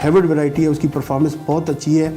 ہیبرڈ variety ہے اس کی performance بہت اچھی ہے،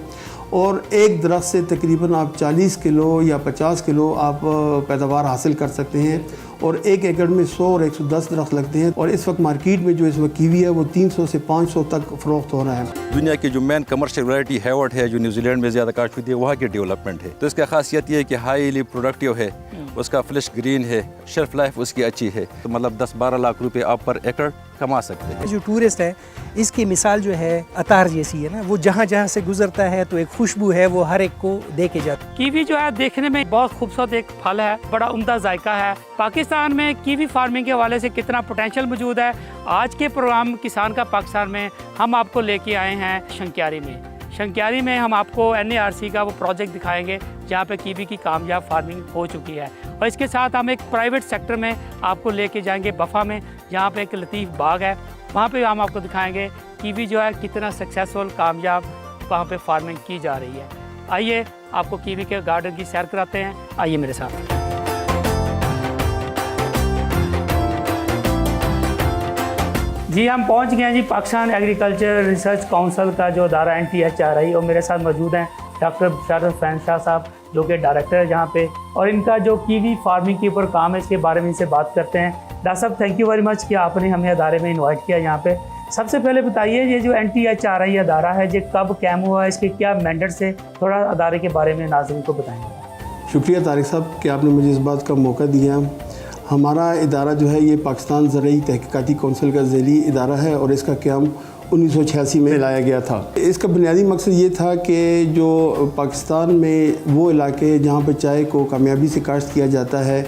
اور ایک درخت سے تقریباً آپ 40 کلو یا 50 کلو آپ پیداوار حاصل کر سکتے ہیں، اور ایک ایکڑ میں 100 اور 110 درخت لگتے ہیں، اور اس وقت مارکیٹ میں جو اس وقت کیوی ہے وہ 300 سے 500 تک فروخت ہو رہا ہے۔ دنیا کی جو مین کمرشل ویرائٹی ہیورڈ ہے جو نیوزی لینڈ میں زیادہ کاشت ہوتی ہے، وہاں کی ڈیولپمنٹ ہے، تو اس کا خاصیت یہ ہے کہ ہائیلی پروڈکٹیو ہے، اس کا فلیش گرین ہے، شیلف لائف اس کی اچھی ہے، تو مطلب 10-12 لاکھ روپے آپ پر ایکڑ کما سکتے ہیں۔ جو ٹورسٹ ہے اس کی مثال جو ہے عطار جیسی ہے نا، وہ جہاں جہاں سے گزرتا ہے تو ایک خوشبو ہے وہ ہر ایک کو دے کے جاتا ہے۔ کیوی جو ہے دیکھنے میں بہت خوبصورت ایک پھل ہے، بڑا عمدہ ذائقہ ہے۔ پاکستان میں کیوی فارمنگ کے حوالے سے کتنا پوٹینشیل موجود ہے، آج کے پروگرام کسان کا پاکستان میں ہم آپ کو لے کے آئے ہیں شنکیاری میں ہم آپ کو NARC کا وہ پروجیکٹ دکھائیں گے جہاں پہ کیوی کی کامیاب فارمنگ ہو چکی ہے، اور اس کے ساتھ ہم ایک پرائیویٹ سیکٹر میں آپ کو لے کے جائیں گے بفا میں، جہاں پہ ایک لطیف باغ ہے، وہاں پہ ہم آپ کو دکھائیں گے کیوی جو ہے کتنا سکسیسفل کامیاب وہاں پہ فارمنگ کی جا رہی ہے۔ آئیے آپ کو کیوی کے گارڈن کی سیر کراتے ہیں، آئیے میرے ساتھ۔ جی ہم پہنچ گئے ہیں جی پاکستان ایگریکلچر ریسرچ کونسل کا جو ادارہ NTHRI، اور میرے ساتھ موجود ہیں ڈاکٹر بشارت حسین شاہ صاحب جو کہ ڈائریکٹر ہے یہاں پہ، اور ان کا جو کیوی فارمنگ کے اوپر کام ہے اس کے بارے میں ان سے بات کرتے ہیں۔ ڈاکٹر صاحب تھینک یو ویری مچ کہ آپ نے ہمیں ادارے میں انوائٹ کیا یہاں پہ۔ سب سے پہلے بتائیے یہ جو NTHRI ادارہ ہے یہ کب قائم ہوا ہے، اس کے کیا مینڈیٹ سے، تھوڑا ادارے کے بارے میں ناظرین کو بتائیں گے۔ شکریہ طارق صاحب کہ آپ نے مجھے اس بات کا موقع دیا۔ ہمارا ادارہ جو ہے یہ پاکستان زرعی تحقیقاتی کونسل کا ذیلی ادارہ ہے، اور اس کا قیام 1986 میں لایا گیا تھا۔ اس کا بنیادی مقصد یہ تھا کہ جو پاکستان میں وہ علاقے جہاں پہ چائے کو کامیابی سے کاشت کیا جاتا ہے،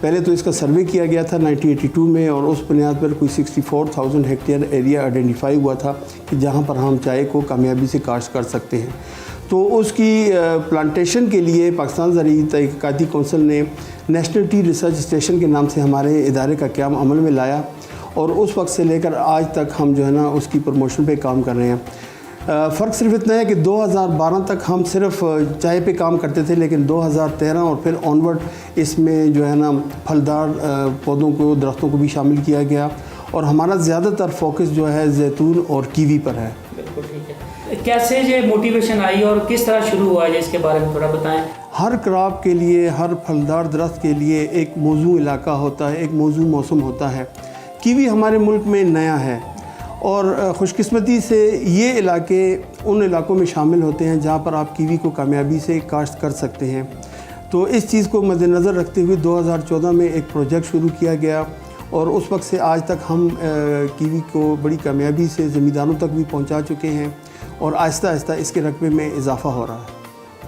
پہلے تو اس کا سروے کیا گیا تھا 1982 میں، اور اس بنیاد پر کوئی 64,000 ہیکٹیئر ایریا آئیڈینٹیفائی ہوا تھا کہ جہاں پر ہم چائے کو کامیابی سے کاشت کر سکتے ہیں۔ تو اس کی پلانٹیشن کے لیے پاکستان زرعی تحقیقاتی کونسل نے نیشنل ٹی ریسرچ اسٹیشن کے نام سے ہمارے ادارے کا قیام عمل میں لایا، اور اس وقت سے لے کر آج تک ہم جو ہے نا اس کی پروموشن پہ کام کر رہے ہیں۔ فرق صرف اتنا ہے کہ 2012 تک ہم صرف چائے پہ کام کرتے تھے، لیکن 2013 اور پھر آنورڈ اس میں جو ہے نا پھلدار پودوں کو، درختوں کو بھی شامل کیا گیا، اور ہمارا زیادہ تر فوکس جو ہے زیتون اور کیوی پر ہے۔ بالکل ٹھیک ہے۔ کیسے یہ موٹیویشن آئی اور کس طرح شروع ہوا ہے، اس کے بارے میں تھوڑا بتائیں۔ ہر کراپ کے لیے، ہر پھلدار درخت کے لیے ایک موزوں علاقہ ہوتا ہے، ایک موزوں موسم ہوتا ہے۔ کیوی ہمارے ملک میں نیا ہے، اور خوش قسمتی سے یہ علاقے ان علاقوں میں شامل ہوتے ہیں جہاں پر آپ کیوی کو کامیابی سے کاشت کر سکتے ہیں۔ تو اس چیز کو مد نظر رکھتے ہوئے 2014 میں ایک پروجیکٹ شروع کیا گیا، اور اس وقت سے آج تک ہم کیوی کو بڑی کامیابی سے زمینداروں تک بھی پہنچا چکے ہیں، اور آہستہ آہستہ اس کے رقبے میں اضافہ ہو رہا ہے۔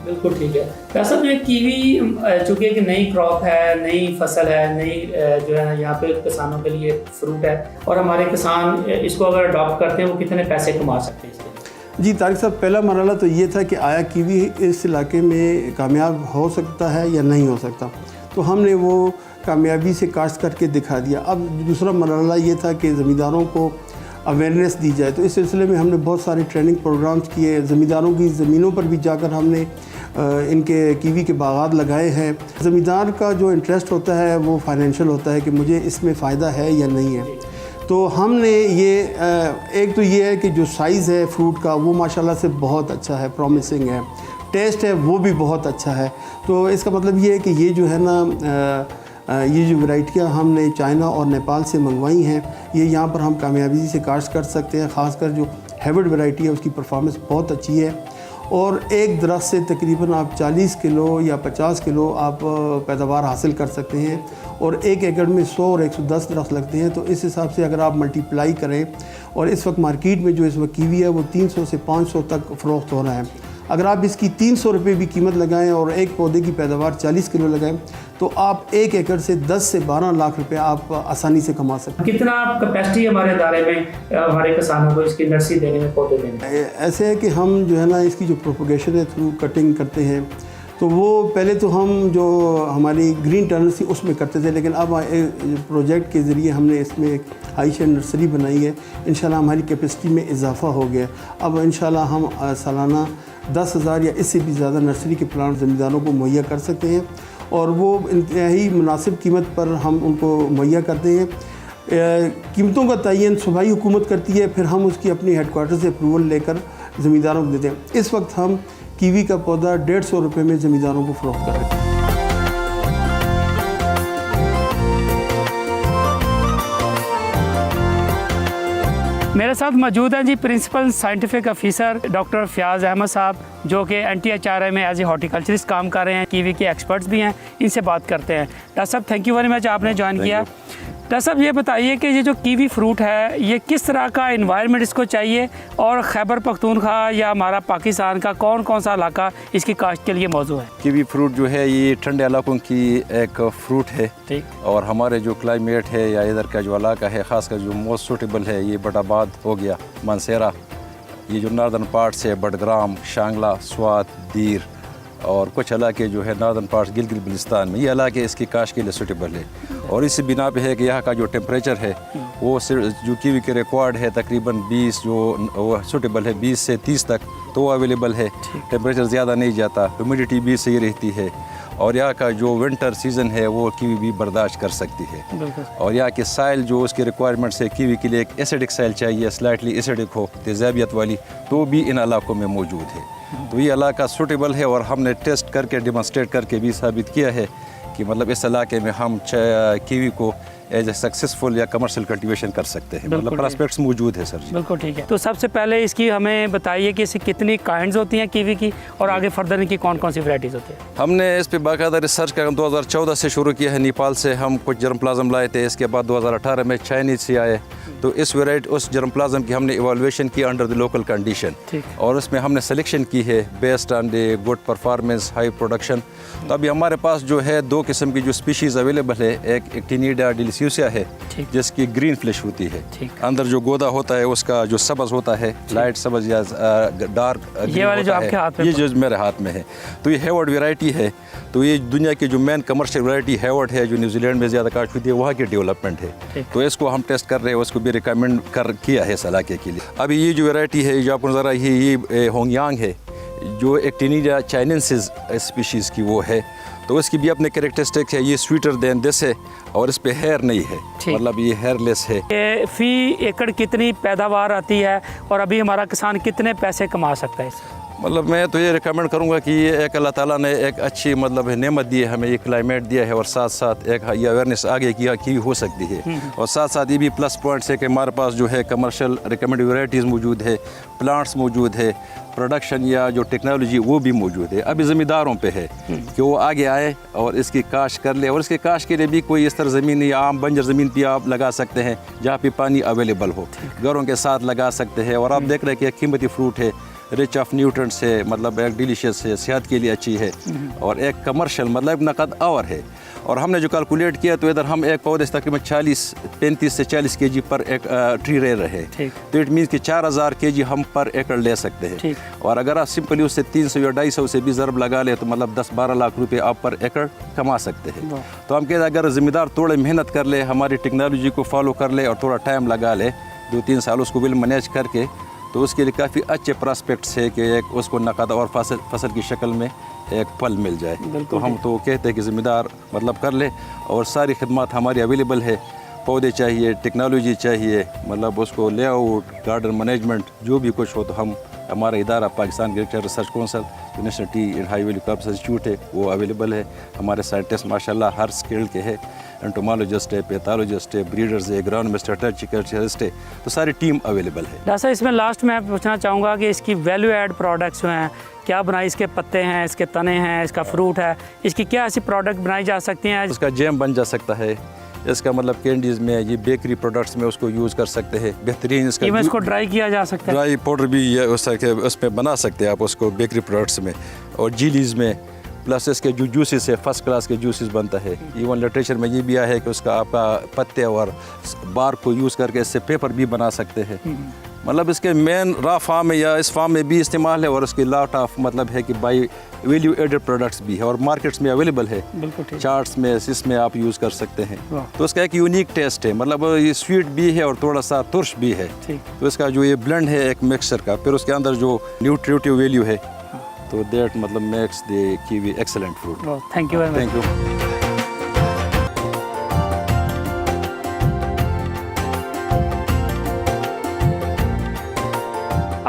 بالکل ٹھیک ہے۔ ویسے جو کیوی چونکہ ایک نئی کراپ ہے، نئی فصل ہے، نئی جو ہے یہاں پہ کسانوں کے لیے فروٹ ہے، اور ہمارے کسان اس کو اگر اڈاپٹ کرتے ہیں وہ کتنے پیسے کما سکتے ہیں اس کے؟ جی طارق صاحب، پہلا مرحلہ تو یہ تھا کہ آیا کیوی اس علاقے میں کامیاب ہو سکتا ہے یا نہیں ہو سکتا، تو ہم نے وہ کامیابی سے کاشت کر کے دکھا دیا۔ اب دوسرا مرحلہ یہ تھا کہ زمینداروں کو اویئرنیس دی جائے، تو اس سلسلے میں ہم نے بہت سارے ٹریننگ پروگرامز کیے، زمینداروں کی زمینوں پر بھی جا کر ہم نے ان کے کیوی کے باغات لگائے ہیں۔ زمیندار کا جو انٹرسٹ ہوتا ہے وہ فائنینشیل ہوتا ہے کہ مجھے اس میں فائدہ ہے یا نہیں ہے، تو ہم نے یہ ایک تو یہ ہے کہ جو سائز ہے فروٹ کا وہ ماشاءاللہ سے بہت اچھا ہے، پرومسنگ ہے، ٹیسٹ ہے وہ بھی بہت اچھا ہے۔ تو اس کا مطلب یہ ہے کہ یہ جو ہے نا یہ جو ورائٹیاں ہم نے چائنا اور نیپال سے منگوائی ہیں، یہ یہاں پر ہم کامیابی سے کاشت کر سکتے ہیں۔ خاص کر جو ہیبرڈ ورائٹی ہے اس کی پرفارمنس بہت اچھی ہے، اور ایک درخت سے تقریباً آپ 40 کلو یا 50 کلو آپ پیداوار حاصل کر سکتے ہیں، اور ایک ایکڑ میں 100 اور 110 درخت لگتے ہیں، تو اس حساب سے اگر آپ ملٹیپلائی کریں، اور اس وقت مارکیٹ میں جو اس وقت کیوی ہے وہ 300 سے 500 تک فروخت ہو رہا ہے۔ اگر آپ اس کی 300 روپے بھی قیمت لگائیں اور ایک پودے کی پیداوار 40 کلو لگائیں، تو آپ ایک ایکڑ سے 10 سے 12 لاکھ روپے آپ آسانی سے کما سکتے ہیں۔ کتنا کیپیسٹی ہمارے ادارے میں ہمارے کسانوں کو اس کی نرسری دینے میں، پودے دینے میں؟ ایسے ہے کہ ہم جو ہے نا اس کی جو پروپیگیشن ہے تھرو کٹنگ کرتے ہیں، تو وہ پہلے تو ہم جو ہماری گرین ٹنل تھی اس میں کرتے تھے، لیکن اب پروجیکٹ کے ذریعے ہم نے اس میں ایک ہائی شیڈ نرسری بنائی ہے۔ انشاءاللہ ہماری کیپیسٹی میں اضافہ ہو گیا، اب انشاءاللہ ہم سالانہ 10,000 یا اس سے بھی زیادہ نرسری کے پلانٹ زمینداروں کو مہیا کر سکتے ہیں، اور وہ انتہائی مناسب قیمت پر ہم ان کو مہیا کرتے ہیں۔ कीमतों का तयन सूबाई हुकूमत करती है, फिर हम उसकी अपनी हेडक्वार्टर से अप्रूवल लेकर ज़मींदारों को देते हैं। इस वक्त हम कीवी का पौधा 150 रुपये में ज़मींदारों को फ़रोख्त कर रहे हैं। मेरे साथ मौजूद हैं जी principal scientific officer doctor Fayaz Ahmad साहब, जो कि NTHRI में एज ए हॉर्टिकल्चरिस्ट काम कर रहे हैं, कीवी के एक्सपर्ट्स भी हैं। इनसे बात करते हैं। डॉक्टर साहब, थैंक यू वेरी मच, आपने ज्वाइन किया। डॉक्टर साहब, ये बताइए कि ये जो कीवी फ्रूट है, ये किस तरह का इन्वायरमेंट इसको चाहिए, और खैबर पख्तूनख्वा या हमारा पाकिस्तान का कौन कौन सा इलाका इसकी काश्त के लिए मौजू है? कीवी फ्रूट जो है ये ठंडे इलाकों की एक फ्रूट है, ठीक। और हमारे जो क्लाइमेट है या इधर का जो इलाका है, ख़ासकर जो मोस्ट सूटेबल है, ये बटाबाद हो गया, मानसेरा, ये जो नॉर्दर्न पार्ट्स है, बडग्राम, शांगला, स्वात, दीर, और कुछ इलाके जो है नॉर्दर्न पार्ट्स गिलगित बल्तिस्तान में, ये इलाके इसकी काश्त के लिए सूटेबल है। और इसी बिना पे है कि यहाँ का जो टेम्परेचर है वो जो कीवी के रिकॉर्ड है तकरीबन 20, जो वो सूटेबल है 20 से 30 तक, तो वो अवेलेबल है। टेम्परेचर ज़्यादा नहीं जाता, ह्यूमिडिटी भी सही रहती है, और यहाँ का जो विंटर सीज़न है वो कीवी भी बर्दाश्त कर सकती है। और यहाँ की साइल जो उसके रिक्वायरमेंट्स है, कीवी के लिए एक एसिडिक साइल चाहिए, स्लाइटली एसिडिक हो, तेज़ाबियत वाली, तो भी इन इलाकों में मौजूद है। तो ये इलाका सूटेबल है, और हमने टेस्ट करके डेमोन्स्ट्रेट करके भी साबित किया है कि मतलब इस इलाके में हम कीवी को एज ए सक्सेसफुल या कमर्शियल कल्टीवेशन कर सकते हैं। मतलब प्रॉस्पेक्ट्स मौजूद है सर जी। बिल्कुल ठीक है। तो सबसे पहले इसकी हमें बताइए कि इसकी कितनी काइंड्स होती हैं कीवी की, और आगे फर्दर इनकी कौन कौन सी वैराइटीज़ होती है? हमने इस पे बाकायदा रिसर्च का 2014 से शुरू किया है। नेपाल से हम कुछ जर्मप्लाज्म लाए थे, इसके बाद 2018 में चाइनीज से आए, तो इस वेराइटी उस जर्मप्लाज्म की हमने इवैल्यूएशन की अंडर द लोकल कंडीशन, और उसमें हमने सिलेक्शन की है based on the good performance, high production. तो अभी हमारे पास जो है 2 किस्म की जो स्पीशीज़ अवेलेबल है, एक एक्टिनिडा डिलिसियोसा है जिसकी ग्रीन फ्लैश होती है, अंदर जो गोदा होता है उसका जो सब्ज़ होता है, लाइट सब्ज़ या डार्क, ये वाले जो आपके हाथ में, ये जो मेरे हाथ में है, तो ये हेवर्ड वैरायटी है। तो ये दुनिया की जो मेन कमर्शियल वैरायटी हेवर्ड है, जो न्यूजीलैंड में ज़्यादा काश्त होती है, वहाँ की डेवलपमेंट है। तो इसको हम टेस्ट कर रहे हैं, उसको भी रिकमेंड किया है इस इलाके के लिए। अभी ये जो वैरायटी है जो आपको नज़र आई है, ये होंगयांग है, जो एक्टिनिडा चाइनेंसिस स्पीशीज़ की वो है। तो इसकी भी अपने कैरेक्टरिस्टिक है, ये स्वीटर देन दिस है, और इस पे हेयर नहीं है, मतलब ये हेयरलेस है। फी एकड़ कितनी पैदावार आती है, और अभी हमारा किसान कितने पैसे कमा सकता है इससे? मतलब मैं तो ये रिकमेंड करूँगा कि ये एक अल्लाह ताला ने एक अच्छी मतलब नेमत दी है हमें, ये क्लाइमेट दिया है, और साथ साथ एक ये अवेयरनेस आगे की हो सकती है। और साथ साथ ये भी प्लस पॉइंट्स है कि हमारे पास जो है कमर्शियल रिकमेंडेड वैराइटीज़ मौजूद है, प्लांट्स मौजूद है, प्रोडक्शन या जो टेक्नोलॉजी वो भी मौजूद है। अभी ज़मींदारों पे है कि वो आगे आए और इसकी काश्त कर ले, और इसके काश्त के लिए भी कोई इस तरह ज़मीन या आम बंजर ज़मीन पे आप लगा सकते हैं जहाँ पे पानी अवेलेबल हो, घरों के साथ लगा सकते हैं। और आप देख रहे हैं कि एक कीमती फ्रूट है, रिच ऑफ न्यूट्रेंट्स है, मतलब एक डिलीशियस है, सेहत के लिए अच्छी है, और एक कमर्शियल मतलब नकद आवर है। और हमने जो कैलकुलेट किया तो इधर हम एक पौधे से तकरीबन 35 से 40 kg पर एक ट्री ले रहे हैं, तो इट मीन्स कि 4000 kg हम पर एकड़ ले सकते हैं। और अगर आप सिंपली उससे 300 या 250 से भी ज़रब लगा ले तो मतलब 10-12 लाख रुपए आप पर एकड़ कमा सकते हैं। तो हम कहते हैं अगर ज़िम्मेदार थोड़े मेहनत कर ले, हमारी टेक्नोलॉजी को फॉलो कर ले, और थोड़ा टाइम लगा ले, 2-3 साल उसको वेल मैनेज करके, तो उसके लिए काफ़ी अच्छे प्रॉस्पेक्ट्स है कि एक उसको नकद और फसल की शक्ल में एक फल मिल जाए। तो हम तो कहते हैं कि ज़िम्मेदार मतलब कर ले, और सारी खिदमत हमारी अवेलेबल है। पौधे चाहिए, टेक्नोलॉजी चाहिए, मतलब उसको लेआउट, गार्डन मैनेजमेंट, जो भी कुछ हो, तो हम हमारा इदारा Pakistan agriculture research council national T and high value crops institute है, वो अवेलेबल है। हमारे साइंटिस्ट माशाल्लाह हर स्किल के हैं, एंटोमोलॉजिस्ट है, पैथोलॉजिस्ट है, ब्रीडर्स है, एग्रोनॉमिस्ट, हॉर्टिकल्चरिस्ट है, तो सारी टीम अवेलेबल है। डॉक्टर साहब, इसमें लास्ट में पूछना चाहूँगा कि इसकी वैल्यू एड प्रोडक्ट्स जो हैं, क्या बनाई, इसके पत्ते हैं, इसके तने हैं, इसका फ्रूट है, इसकी क्या ऐसी प्रोडक्ट बनाई जा सकती हैं? इसका जैम बन जा सकता है, इसका मतलब कैंडीज़ में, ये बेकरी प्रोडक्ट्स में उसको यूज़ कर सकते हैं। बेहतरीन इसका इसको ड्राई किया जा सकता है, ड्राई पाउडर भी ये उसमें बना सकते हैं आप उसको बेकरी प्रोडक्ट्स में, और जीलीज़ में। प्लस इसके जो जूसेस है, फर्स्ट क्लास के जूसेस बनता है। इवन लिटरेचर में ये भी आया है कि उसका आपका पत्ते और बार को यूज़ करके इससे पेपर भी बना सकते हैं। मतलब इसके मेन रॉ फार्म में या इस फार्म में भी इस्तेमाल है, और उसकी लॉट ऑफ मतलब है कि बाई वैल्यू एडेड प्रोडक्ट्स भी है, और मार्केट्स में अवेलेबल है, चार्ट्स में, इसमें आप यूज़ कर सकते हैं। तो इसका एक यूनिक टेस्ट है, मतलब ये स्वीट भी है और थोड़ा सा तुर्श भी है। तो इसका जो ये ब्लेंड है एक मिक्सचर का, फिर उसके अंदर जो न्यूट्रिटिव वैल्यू है, तो दैट मतलब makes the kiwi excellent fruit. Thank you very much. Thank you.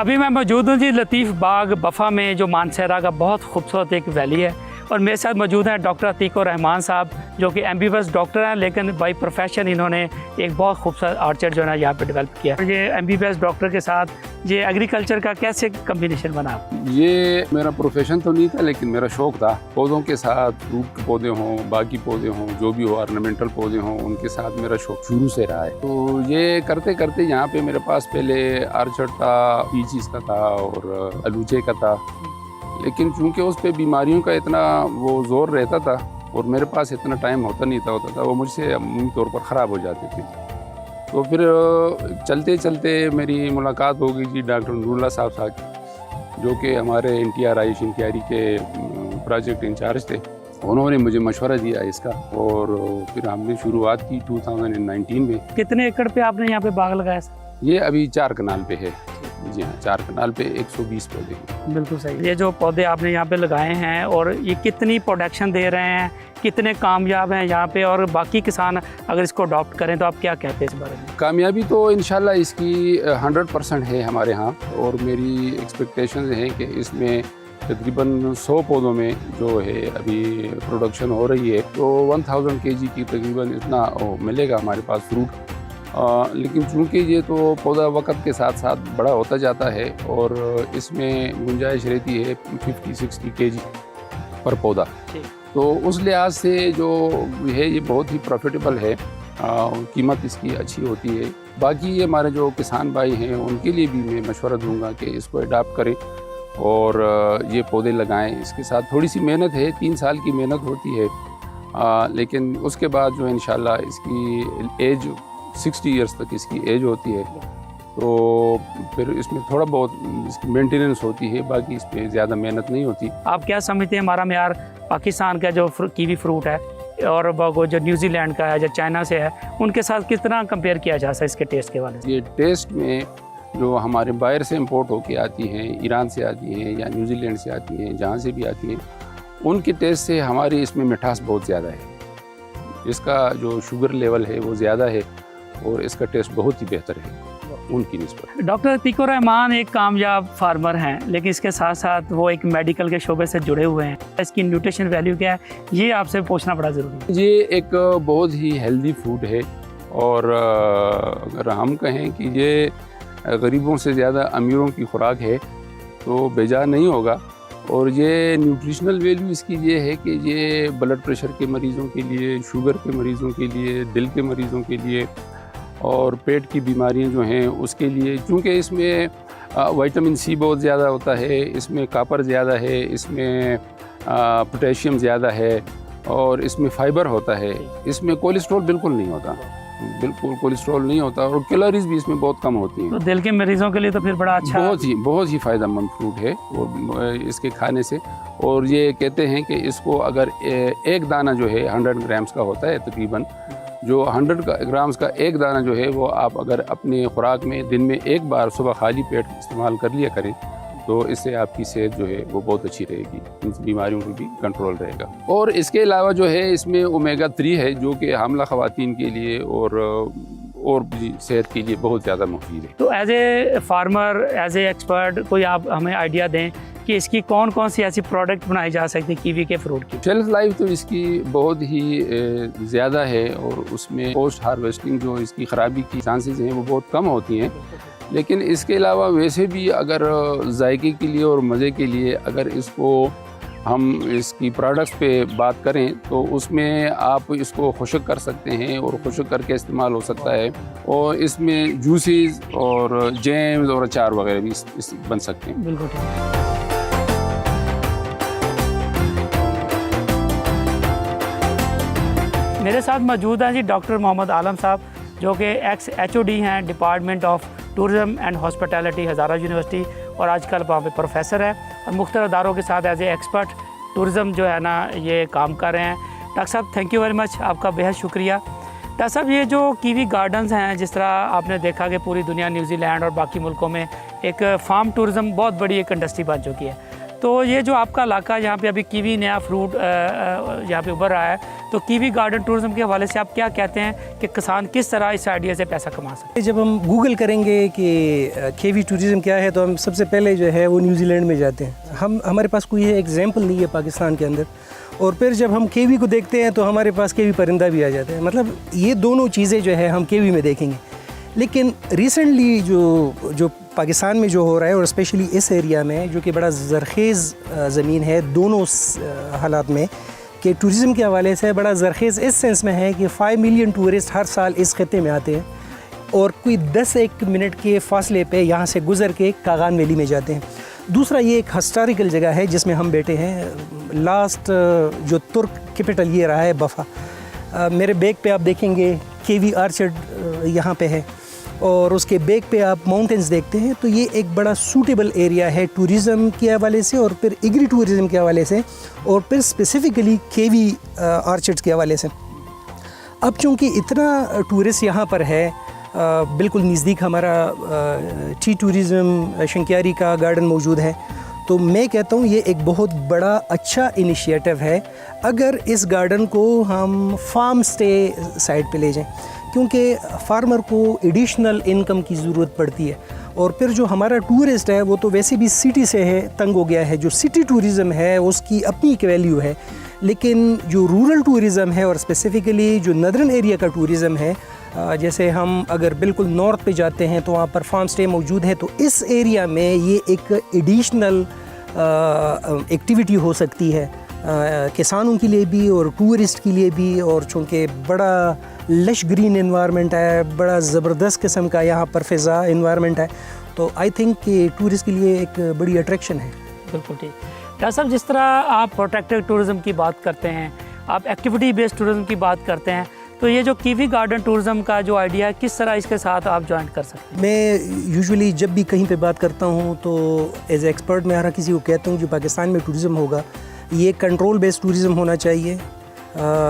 अभी मैं मौजूद हूँ जी लतीफ़ बाग बफ़ा में, जो मानसहरा का बहुत खूबसूरत एक वैली है, और मेरे साथ मौजूद हैं डॉक्टर अतीकुर रहमान साहब, जो कि MBBS डॉक्टर हैं, लेकिन बाई प्रोफेशन इन्होंने एक बहुत खूबसूरत ऑर्चर्ड जो है ना यहाँ पे डेवलप किया। ये MBBS डॉक्टर के साथ ये एग्रीकल्चर का कैसे कम्बिनेशन बना? ये मेरा प्रोफेशन तो नहीं था, लेकिन मेरा शौक़ था। पौधों के साथ फ्रूट के पौधे हों, बाकी पौधे हों, जो भी हो, ऑर्नामेंटल पौधे हों, उनके साथ मेरा शौक़ शुरू से रहा है। तो ये करते करते यहाँ पे मेरे पास पहले आर्चर्ड था, पीचीज़ का था और अलूचे का था, लेकिन चूँकि उस पर बीमारियों का इतना वो ज़ोर रहता था और मेरे पास इतना टाइम होता था वो मुझसे अमूमी तौर पर ख़राब हो जाते थे। तो फिर चलते चलते मेरी मुलाकात हो गई जी डॉक्टर नूरुल्लाह साहब, जो कि हमारे NTR आयुष इंक्वायरी के प्रोजेक्ट इंचार्ज थे। उन्होंने मुझे मशवरा दिया इसका, और फिर हमने शुरुआत की 2019 में। कितने एकड़ पे आपने यहाँ पे बाग लगाया? ये अभी 4 कनाल पे है जी हाँ, 4 कनाल पे 120 पौधे हैं। बिल्कुल सही। ये जो पौधे आपने यहाँ पे लगाए हैं, और ये कितनी प्रोडक्शन दे रहे हैं, कितने कामयाब हैं यहाँ पे, और बाकी किसान अगर इसको अडॉप्ट करें तो आप क्या कहते हैं इस बारे में? कामयाबी तो इंशाल्लाह इसकी 100% है हमारे यहाँ, और मेरी एक्सपेक्टेशन है कि इसमें तकरीबन 100 पौधों में जो है अभी प्रोडक्शन हो रही है, तो 1000 kg की तकरीबन इतना मिलेगा हमारे पास फ्रूट। लेकिन चूँकि ये तो पौधा वक्त के साथ साथ बड़ा होता जाता है, और इसमें गुंजाइश रहती है 50-60 kg पर पौधा, तो उस लिहाज से जो है ये बहुत ही प्रॉफिटेबल है, कीमत इसकी अच्छी होती है। बाकी हमारे जो किसान भाई हैं उनके लिए भी मैं मशवरा दूंगा कि इसको अडॉप्ट करें और ये पौधे लगाएं। इसके साथ थोड़ी सी मेहनत है, 3 साल की मेहनत होती है, लेकिन उसके बाद जो इंशाल्लाह इसकी एज 60 इयर्स तक इसकी एज होती है, तो फिर इसमें थोड़ा बहुत इसकी मेंटेनेंस होती है, बाकी इस पर ज़्यादा मेहनत नहीं होती। आप क्या समझते हैं हमारा मेयार पाकिस्तान का जो कीवी फ्रूट है और वो जो न्यूजीलैंड का है, जो चाइना से है, उनके साथ कितना कंपेयर किया जा सकता है इसके टेस्ट के वाले से? ये टेस्ट में जो हमारे बाहर से इंपोर्ट होके आती हैं, ईरान से आती हैं या न्यूजीलैंड से आती हैं, जहाँ से भी आती हैं, उनके टेस्ट से हमारी इसमें मिठास बहुत ज़्यादा है। इसका जो शुगर लेवल है वो ज़्यादा है, और इसका टेस्ट बहुत ही बेहतर है उनकी निस्बत। डॉक्टर अतीकुर रहमान एक कामयाब फार्मर हैं, लेकिन इसके साथ साथ वो एक मेडिकल के शोबे से जुड़े हुए हैं। इसकी न्यूट्रिशन वैल्यू क्या है, ये आपसे पूछना बड़ा ज़रूरी है। ये एक बहुत ही हेल्दी फूड है, और अगर हम कहें कि ये गरीबों से ज़्यादा अमीरों की खुराक है तो बेजा नहीं होगा। और ये न्यूट्रिशनल वैल्यू इसकी ये है कि ये ब्लड प्रेशर के मरीज़ों के लिए, शुगर के मरीज़ों के लिए, दिल के मरीज़ों के लिए, और पेट की बीमारियां जो हैं उसके लिए, क्योंकि इसमें विटामिन C बहुत ज़्यादा होता है, इसमें कॉपर ज़्यादा है, इसमें पोटेशियम ज़्यादा है, और इसमें फाइबर होता है। इसमें कोलेस्ट्रॉल बिल्कुल नहीं होता, बिल्कुल कोलेस्ट्रॉल नहीं होता, और कैलोरीज भी इसमें बहुत कम होती हैं। तो दिल के मरीजों के लिए तो फिर बड़ा अच्छा, बहुत ही फ़ायदेमंद फ्रूट है और इसके खाने से। और ये कहते हैं कि इसको अगर एक दाना जो है 100 ग्राम्स का होता है तकरीबन, जो 100 ग्राम्स का एक दाना जो है वो आप अगर अपनी खुराक में दिन में एक बार सुबह खाली पेट इस्तेमाल कर लिया करें, तो इससे आपकी सेहत जो है वो बहुत अच्छी रहेगी, इन बीमारियों पर भी कंट्रोल रहेगा। और इसके अलावा जो है इसमें ओमेगा 3 है, जो कि हामला ख़वातीन के लिए और भी सेहत के लिए बहुत ज़्यादा मुफीद है। तो as a farmer, as a expert, कोई आप हमें आइडिया दें कि इसकी कौन कौन सी ऐसी प्रोडक्ट बनाई जा सकती है कीवी के फ्रूट की? शेल्फ लाइफ तो इसकी बहुत ही ज़्यादा है, और उसमें पोस्ट हार्वेस्टिंग जो इसकी ख़राबी की चांसेस हैं वो बहुत कम होती हैं। लेकिन इसके अलावा वैसे भी अगर जायके के लिए और मज़े के लिए अगर इसको हम इसकी प्रोडक्ट्स पे बात करें, तो उसमें आप इसको खुश्क कर सकते हैं और खुश्क करके इस्तेमाल हो सकता है, और इसमें जूसेस और जैम्स और अचार वगैरह भी बन सकते हैं। बिल्कुल ठीक है। मेरे साथ मौजूद हैं जी डॉक्टर मोहम्मद आलम साहब, जो कि एक्स HOD हैं department of tourism and hospitality Hazara university, और आजकल वहाँ पे प्रोफेसर हैं और मुख्तलिफ अदारों के साथ एज ए एक्सपर्ट टूरिज़म जो है ना ये काम कर रहे हैं। डॉक्टर साहब थैंक यू वेरी मच, आपका बेहद शुक्रिया। डॉक्टर साहब ये जो कीवी गार्डन्स हैं, जिस तरह आपने देखा कि पूरी दुनिया, न्यूजीलैंड और बाकी मुल्कों में एक फार्म टूरिज़म बहुत बड़ी एक इंडस्ट्री बन चुकी है, तो ये जो आपका इलाका यहाँ पे अभी कीवी नया फ्रूट यहाँ पे उभर रहा है, تو कीवी गार्डन टूरिज्म के हवाले से आप क्या कहते हैं कि किसान किस तरह इस आइडिया से पैसा कमा सकते जब हम गूगल करेंगे कि केवी टूरिज़म क्या है तो हम सबसे पहले जो है वो न्यूजीलैंड में जाते हैं। हमारे पास कोई एग्जाम्पल नहीं है पाकिस्तान के अंदर, और फिर जब हम केवी को देखते हैं तो हमारे पास केवी परिंदा भी आ जाते हैं। मतलब ये दोनों चीज़ें जो है हम केवी में देखेंगे। लेकिन रिसेंटली जो पाकिस्तान में जो हो रहा है, और स्पेशली इस एरिया में जो कि बड़ा ज़रख़ेज़ ज़मीन है दोनों हालात में, कि टूरिज़म के हवाले से बड़ा ज़रख़ेज़ इस सेंस में है कि 5 मिलियन टूरिस्ट हर साल इस खत्े में आते हैं, और कोई 10-1 मिनट के फासले पे यहाँ से गुज़र के कागान वैली में जाते हैं। दूसरा, ये एक हिस्टोरिकल जगह है जिसमें हम बैठे हैं। लास्ट जो तुर्क कैपिटल ये रहा है बफा। मेरे बैक पे आप देखेंगे केवी आर्चर्ड यहाँ पे है, और उसके बैक पे आप माउंटेन्स देखते हैं। तो ये एक बड़ा सूटेबल एरिया है टूरिज़म के हवाले से, और फिर एग्री टूरिज़म के हवाले से, और फिर स्पेसिफ़िकली केवी आर्चर्ड्स के हवाले से। अब चूँकि इतना टूरिस्ट यहाँ पर है, बिल्कुल नज़दीक हमारा टी टूरिज़म शंकियारी का गार्डन मौजूद है, तो मैं कहता हूँ ये एक बहुत बड़ा अच्छा इनिशिएटिव है अगर इस गार्डन को हम फार्म स्टे साइड पे ले जाएं, क्योंकि फार्मर को एडिशनल इनकम की ज़रूरत पड़ती है। और फिर जो हमारा टूरिस्ट है वो तो वैसे भी सिटी से है, तंग हो गया है। जो सिटी टूरिज़म है उसकी अपनी एक वैल्यू है, लेकिन जो रूरल टूरिज़म है और स्पेसिफ़िकली जो नदरन एरिया का टूरिज़म है, जैसे हम अगर बिल्कुल नॉर्थ पे जाते हैं तो वहाँ पर फार्म स्टे मौजूद है, तो इस एरिया में ये एक एडिशनल एक्टिविटी हो सकती है किसानों के लिए भी और टूरिस्ट के लिए भी। और चूँकि बड़ा लश ग्रीन एनवायरनमेंट है, बड़ा ज़बरदस्त किस्म का यहाँ पर फ़िज़ा एनवायरनमेंट है, तो आई थिंक कि टूरिस्ट के लिए एक बड़ी अट्रैक्शन है। बिल्कुल ठीक। डॉक्टर साहब, जिस तरह आप प्रोटेक्टिव टूरिज़म की बात करते हैं, आप एक्टिविटी बेस्ड टूरिज़म की बात करते हैं, तो ये जो कीवी गार्डन टूरिज़म का जो आइडिया है, किस तरह इसके साथ आप ज्वाइन कर सकते हैं? मैं यूजुअली जब भी कहीं पे बात करता हूँ तो एज एक्सपर्ट मैं हर किसी को कहता हूँ जो पाकिस्तान में टूरिज़म होगा ये कंट्रोल बेस्ड टूरिज़म होना चाहिए।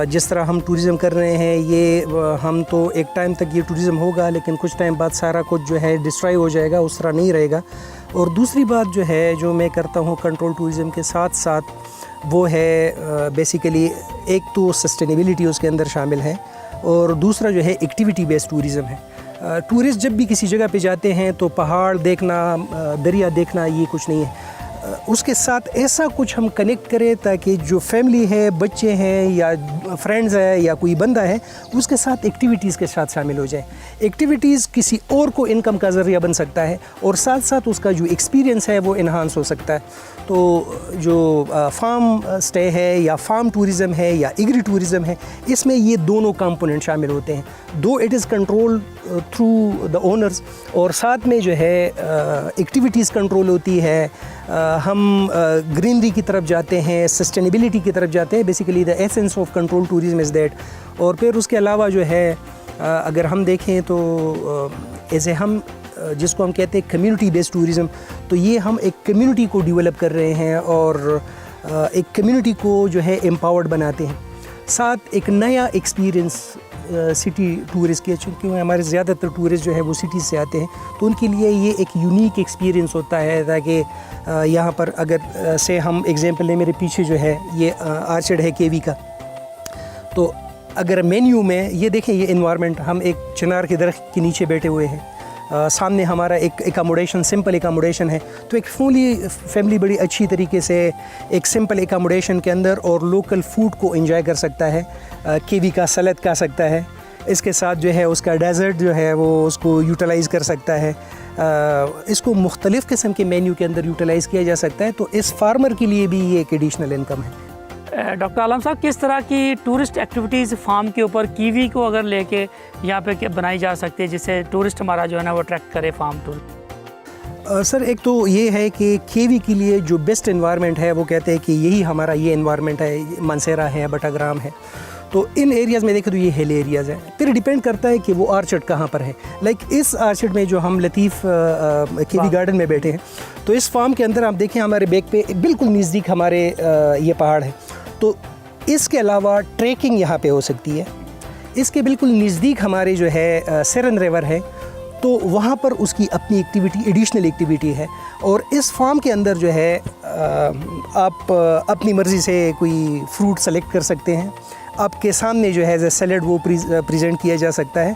जिस तरह हम टूरिज़म कर रहे हैं ये हम तो एक टाइम तक ये टूरिज़म होगा, लेकिन कुछ टाइम बाद सारा कुछ जो है डिस्ट्रॉय हो जाएगा, उस तरह नहीं रहेगा। और दूसरी बात जो है जो मैं करता हूँ कंट्रोल टूरिज़म के साथ साथ, वो है बेसिकली एक तो सस्टेनेबिलिटी उसके अंदर शामिल है, और दूसरा जो है एक्टिविटी बेस्ड टूरिज़म है। टूरिस्ट जब भी किसी जगह पे जाते हैं तो पहाड़ देखना, दरिया देखना ये कुछ नहीं है, उसके साथ ऐसा कुछ हम कनेक्ट करें ताकि जो फैमिली है, बच्चे हैं या फ्रेंड्स है या कोई बंदा है, उसके साथ एक्टिविटीज़ के साथ शामिल हो जाए। एक्टिविटीज़ किसी और को इनकम का ज़रिया बन सकता है, और साथ साथ उसका जो एक्सपीरियंस है वो इन्हांस हो सकता है। तो जो फार्म स्टे है या फार्म टूरिज़म है या एग्री टूरिज़म है, इसमें ये दोनों कंपोनेंट शामिल होते हैं। दो it is control through the owners, और साथ में जो है एक्टिविटीज़ कंट्रोल होती है। हम ग्रीनरी की तरफ जाते हैं, सस्टेनेबिलिटी की तरफ जाते हैं। Basically the essence of control tourism is that. और फिर उसके अलावा जो है अगर हम देखें तो ऐसे हम जिसको हम कहते हैं कम्युनिटी बेस्ड टूरिज़म, तो ये हम एक कम्युनिटी को डेवलप कर रहे हैं और एक कम्युनिटी को जो है एम्पावर्ड बनाते हैं। साथ एक नया एक्सपीरियंस सिटी टूरिस्ट के, चूँकि हमारे ज़्यादातर टूरिस्ट जो है वो सिटी से आते हैं, तो उनके लिए ये एक यूनिक एक्सपीरियंस होता है। ताकि यहाँ पर अगर से हम एग्जांपल लें, मेरे पीछे जो है ये आर्चर्ड है केवी का, तो अगर मेन्यू में ये देखें ये एनवायरनमेंट, हम एक चिनार के दरख्त के नीचे बैठे हुए हैं, सामने हमारा एक एकोमोडेशन, सिंपल एकोमोडेशन है। तो एक फैमिली बड़ी अच्छी तरीके से एक सिंपल एकोमोडेशन के अंदर और लोकल फूड को एंजॉय कर सकता है। केवी का सलाद खा सकता है, इसके साथ जो है उसका डेज़र्ट जो है वो उसको यूटिलाइज़ कर सकता है। इसको मुख्तलिफ़ किस्म के मेन्यू के अंदर यूटिलाइज़ किया जा सकता है। तो इस फार्मर के लिए भी ये एक एडिशनल इनकम है। डॉक्टर आलम साहब, किस तरह की टूरिस्ट एक्टिविटीज़ फार्म के ऊपर कीवी को अगर लेके यहाँ पे बनाई जा सकती है जिससे टूरिस्ट हमारा जो है ना वो अट्रैक्ट करे फार्म टूर? सर, एक तो ये है कि केवी के लिए जो बेस्ट एनवायरनमेंट है वो कहते हैं कि यही हमारा ये एनवायरनमेंट है, मनसेरा है, बटाग्राम है। तो इन एरियाज़ में देखें तो ये हिल एरियाज़ हैं। फिर डिपेंड करता है कि वो आर्चर्ड कहाँ पर है। लाइक इस आर्चर्ड में जो हम लतीफ़ केवी गार्डन में बैठे हैं, तो इस फार्म के अंदर आप देखें हमारे बैक पे बिल्कुल नज़दीक हमारे ये पहाड़ है। तो इसके अलावा ट्रैकिंग यहाँ पे हो सकती है। इसके बिल्कुल नज़दीक हमारे जो है सेरन रिवर है, तो वहाँ पर उसकी अपनी एक्टिविटी, एडिशनल एक्टिविटी है। और इस फार्म के अंदर जो है आप अपनी मर्ज़ी से कोई फ्रूट सेलेक्ट कर सकते हैं, آپ کے سامنے جو ہے ایز اے سیلڈ وہ پریزنٹ کیا جا سکتا ہے.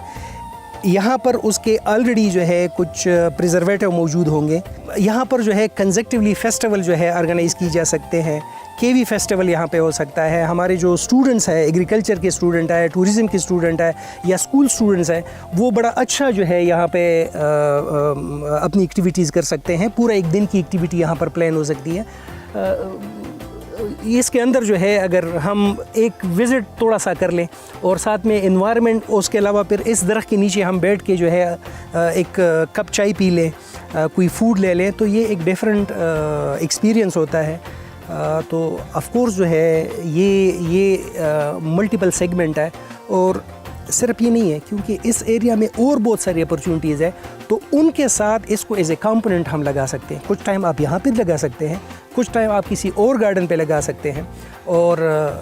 یہاں پر اس کے آلریڈی جو ہے کچھ پریزرویٹو موجود ہوں گے. یہاں پر جو ہے کنزیکٹیولی فیسٹیول جو ہے آرگنائز کی جا سکتے ہیں. کے وی فیسٹیول یہاں پہ ہو سکتا ہے. ہمارے جو اسٹوڈنٹس ہیں, ایگریکلچر کے اسٹوڈنٹ ہے, ٹوریزم کے اسٹوڈنٹ ہے, یا اسکول اسٹوڈنٹس ہیں, وہ بڑا اچھا جو ہے یہاں پہ اپنی ایکٹیویٹیز کر سکتے ہیں. پورا ایک دن کی ایکٹیویٹی یہاں پر پلان ہو سکتی ہے. اس کے اندر جو ہے اگر ہم ایک وزٹ تھوڑا سا کر لیں اور ساتھ میں انوائرمنٹ, اس کے علاوہ پھر اس درخت کے نیچے ہم بیٹھ کے جو ہے ایک کپ چائے پی لیں, کوئی فوڈ لے لیں, تو یہ ایک ڈیفرنٹ ایکسپیرینس ہوتا ہے. تو آف کورس جو ہے یہ ملٹیپل سیگمنٹ ہے, اور صرف یہ نہیں ہے کیونکہ اس ایریا میں اور بہت ساری اپرچونیٹیز ہے, تو ان کے ساتھ اس کو ایز اے کمپوننٹ ہم لگا سکتے ہیں. کچھ ٹائم آپ یہاں پہ لگا سکتے ہیں, کچھ ٹائم آپ کسی اور گارڈن پہ لگا سکتے ہیں. اور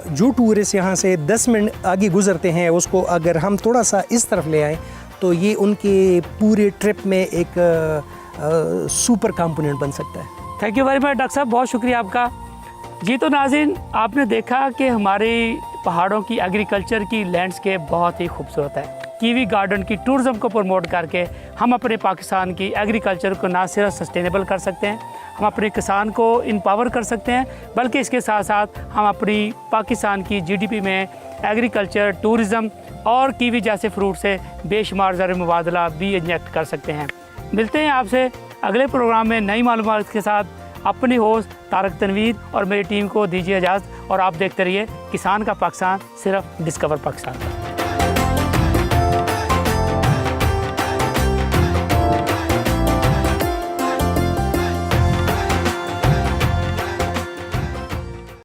جو ٹورسٹ یہاں سے 10 منٹ آگے گزرتے ہیں, اس کو اگر ہم تھوڑا سا اس طرف لے آئیں تو یہ ان کے پورے ٹرپ میں ایک سپر کمپوننٹ بن سکتا ہے. Thank you very much doctor صاحب, بہت شکریہ آپ کا. جی تو ناظرین, آپ نے دیکھا کہ ہماری پہاڑوں کی ایگریکلچر کی لینڈسکیپ بہت ہی خوبصورت ہے. کیوی گارڈن کی ٹورزم کو پروموٹ کر کے ہم اپنے پاکستان کی ایگریکلچر کو نہ صرف سسٹینیبل کر سکتے ہیں, ہم اپنے کسان کو امپاور کر سکتے ہیں, بلکہ اس کے ساتھ ساتھ ہم اپنی پاکستان کی جی ڈی پی میں ایگریکلچر, ٹورزم اور کیوی جیسے فروٹ سے بے شمار زر مبادلہ بھی انجیکٹ کر سکتے ہیں. ملتے ہیں آپ سے اگلے پروگرام میں نئی معلومات کے ساتھ. اپنے ہوسٹ طارق تنویر اور میری ٹیم کو دیجیے اجازت, اور آپ دیکھتے رہیے کسان کا پاکستان, صرف ڈسکور پاکستان.